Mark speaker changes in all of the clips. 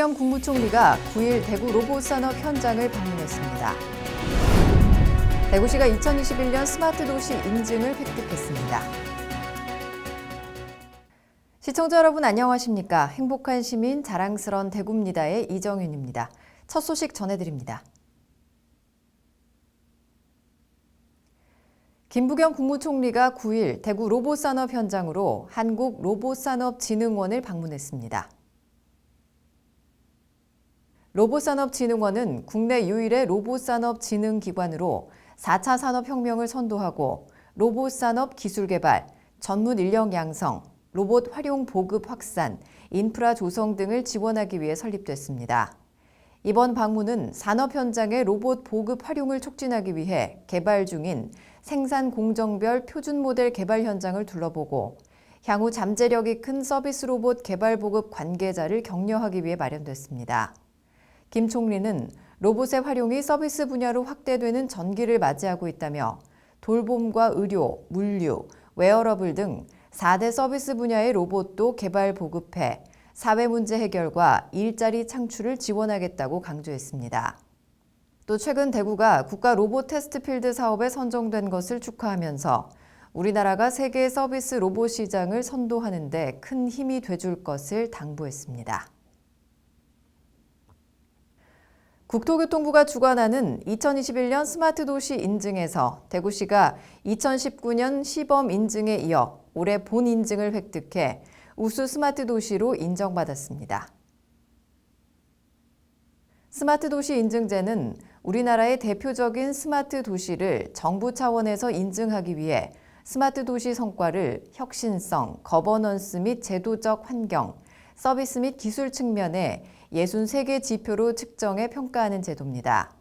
Speaker 1: 김부겸 국무총리가 9일 대구 로봇산업 현장을 방문했습니다. 대구시가 2021년 스마트 도시 인증을 획득했습니다. 시청자 여러분 안녕하십니까? 행복한 시민 자랑스런 대구입니다의 이정윤입니다. 첫 소식 전해드립니다. 김부겸 국무총리가 9일 대구 로봇산업 현장으로 한국로봇산업진흥원을 방문했습니다. 로봇산업진흥원은 국내 유일의 로봇산업진흥기관으로 4차 산업혁명을 선도하고 로봇산업 기술 개발, 전문 인력 양성, 로봇 활용 보급 확산, 인프라 조성 등을 지원하기 위해 설립됐습니다. 이번 방문은 산업 현장의 로봇 보급 활용을 촉진하기 위해 개발 중인 생산 공정별 표준 모델 개발 현장을 둘러보고 향후 잠재력이 큰 서비스 로봇 개발 보급 관계자를 격려하기 위해 마련됐습니다. 김 총리는 로봇의 활용이 서비스 분야로 확대되는 전기를 맞이하고 있다며 돌봄과 의료, 물류, 웨어러블 등 4대 서비스 분야의 로봇도 개발 보급해 사회 문제 해결과 일자리 창출을 지원하겠다고 강조했습니다. 또 최근 대구가 국가 로봇 테스트 필드 사업에 선정된 것을 축하하면서 우리나라가 세계 서비스 로봇 시장을 선도하는 데 큰 힘이 돼줄 것을 당부했습니다. 국토교통부가 주관하는 2021년 스마트 도시 인증에서 대구시가 2019년 시범 인증에 이어 올해 본 인증을 획득해 우수 스마트 도시로 인정받았습니다. 스마트 도시 인증제는 우리나라의 대표적인 스마트 도시를 정부 차원에서 인증하기 위해 스마트 도시 성과를 혁신성, 거버넌스 및 제도적 환경, 서비스 및 기술 측면에 63개 지표로 측정해 평가하는 제도입니다.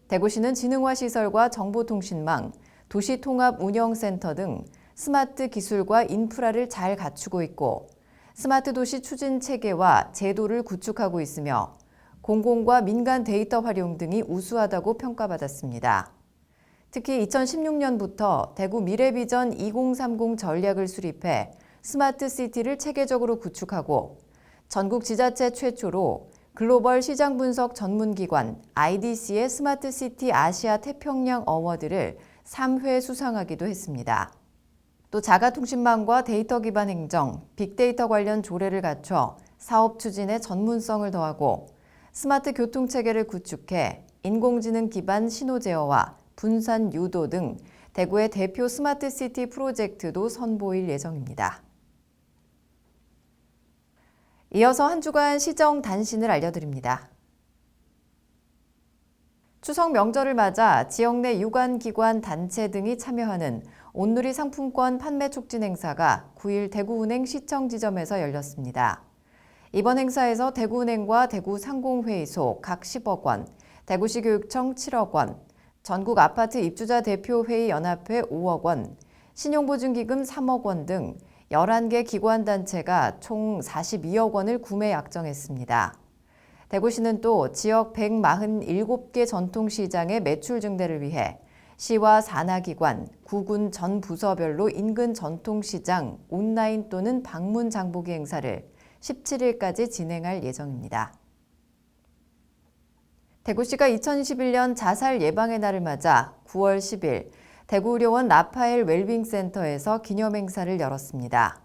Speaker 1: 대구시는 지능화 시설과 정보통신망, 도시통합운영센터 등 스마트 기술과 인프라를 잘 갖추고 있고 스마트 도시 추진 체계와 제도를 구축하고 있으며 공공과 민간 데이터 활용 등이 우수하다고 평가받았습니다. 특히 2016년부터 대구 미래비전 2030 전략을 수립해 스마트 시티를 체계적으로 구축하고 전국 지자체 최초로 글로벌 시장 분석 전문기관 IDC의 스마트 시티 아시아 태평양 어워드를 3회 수상하기도 했습니다. 또 자가통신망과 데이터 기반 행정, 빅데이터 관련 조례를 갖춰 사업 추진에 전문성을 더하고 스마트 교통체계를 구축해 인공지능 기반 신호 제어와 분산 유도 등 대구의 대표 스마트 시티 프로젝트도 선보일 예정입니다. 이어서 한 주간 시정 단신을 알려드립니다. 추석 명절을 맞아 지역 내 유관기관 단체 등이 참여하는 온누리 상품권 판매 촉진 행사가 9일 대구은행 시청 지점에서 열렸습니다. 이번 행사에서 대구은행과 대구상공회의소 각 10억 원, 대구시 교육청 7억 원, 전국 아파트 입주자 대표회의 연합회 5억 원, 신용보증기금 3억 원 등 11개 기관단체가 총 42억 원을 구매 약정했습니다. 대구시는 또 지역 147개 전통시장의 매출 증대를 위해 시와 산하기관, 구군 전 부서별로 인근 전통시장 온라인 또는 방문 장보기 행사를 17일까지 진행할 예정입니다. 대구시가 2021년 자살 예방의 날을 맞아 9월 10일 대구의료원 라파엘 웰빙센터에서 기념행사를 열었습니다.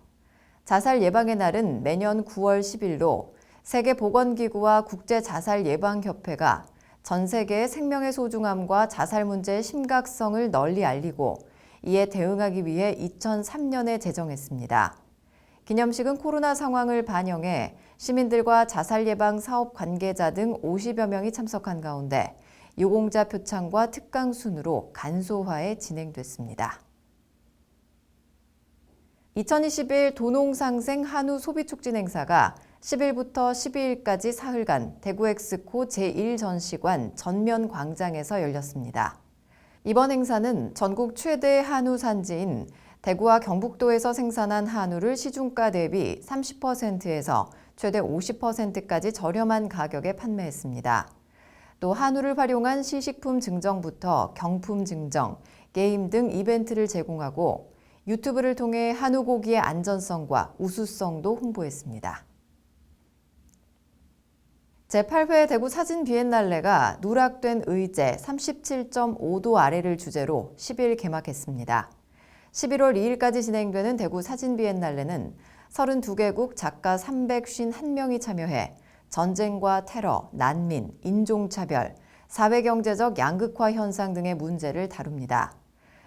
Speaker 1: 자살 예방의 날은 매년 9월 10일로 세계보건기구와 국제자살예방협회가 전 세계의 생명의 소중함과 자살 문제의 심각성을 널리 알리고 이에 대응하기 위해 2003년에 제정했습니다. 기념식은 코로나 상황을 반영해 시민들과 자살 예방 사업 관계자 등 50여 명이 참석한 가운데 유공자 표창과 특강 순으로 간소화해 진행됐습니다. 2021 도농상생 한우 소비촉진 행사가 10일부터 12일까지 사흘간 대구엑스코 제1전시관 전면광장에서 열렸습니다. 이번 행사는 전국 최대 한우 산지인 대구와 경북도에서 생산한 한우를 시중가 대비 30%에서 최대 50%까지 저렴한 가격에 판매했습니다. 또 한우를 활용한 시식품 증정부터 경품 증정, 게임 등 이벤트를 제공하고 유튜브를 통해 한우 고기의 안전성과 우수성도 홍보했습니다. 제8회 대구 사진 비엔날레가 누락된 의제 37.5도 아래를 주제로 10일 개막했습니다. 11월 2일까지 진행되는 대구 사진 비엔날레는 32개국 작가 351명이 참여해 전쟁과 테러, 난민, 인종차별, 사회경제적 양극화 현상 등의 문제를 다룹니다.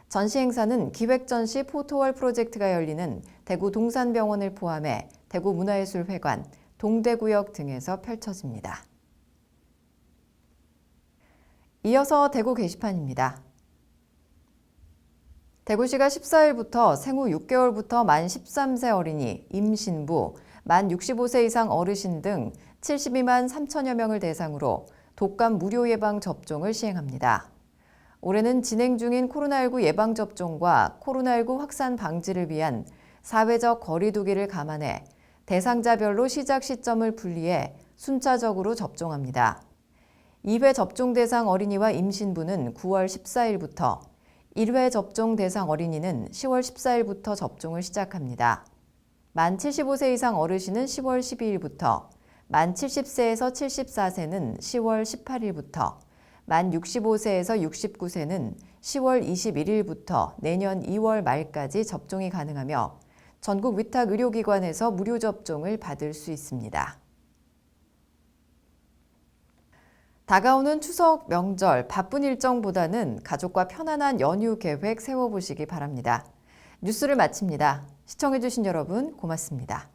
Speaker 1: 전시 행사는 기획전시 포토월 프로젝트가 열리는 대구 동산병원을 포함해 대구 문화예술회관, 동대구역 등에서 펼쳐집니다. 이어서 대구 게시판입니다. 대구시가 14일부터 생후 6개월부터 만 13세 어린이, 임신부, 만 65세 이상 어르신 등 72만 3천여 명을 대상으로 독감 무료 예방 접종을 시행합니다. 올해는 진행 중인 코로나19 예방 접종과 코로나19 확산 방지를 위한 사회적 거리 두기를 감안해 대상자별로 시작 시점을 분리해 순차적으로 접종합니다. 2회 접종 대상 어린이와 임신부는 9월 14일부터, 1회 접종 대상 어린이는 10월 14일부터 접종을 시작합니다. 만 75세 이상 어르신은 10월 12일부터, 만 70세에서 74세는 10월 18일부터, 만 65세에서 69세는 10월 21일부터 내년 2월 말까지 접종이 가능하며 전국 위탁 의료기관에서 무료 접종을 받을 수 있습니다. 다가오는 추석 명절 바쁜 일정보다는 가족과 편안한 연휴 계획 세워보시기 바랍니다. 뉴스를 마칩니다. 시청해주신 여러분 고맙습니다.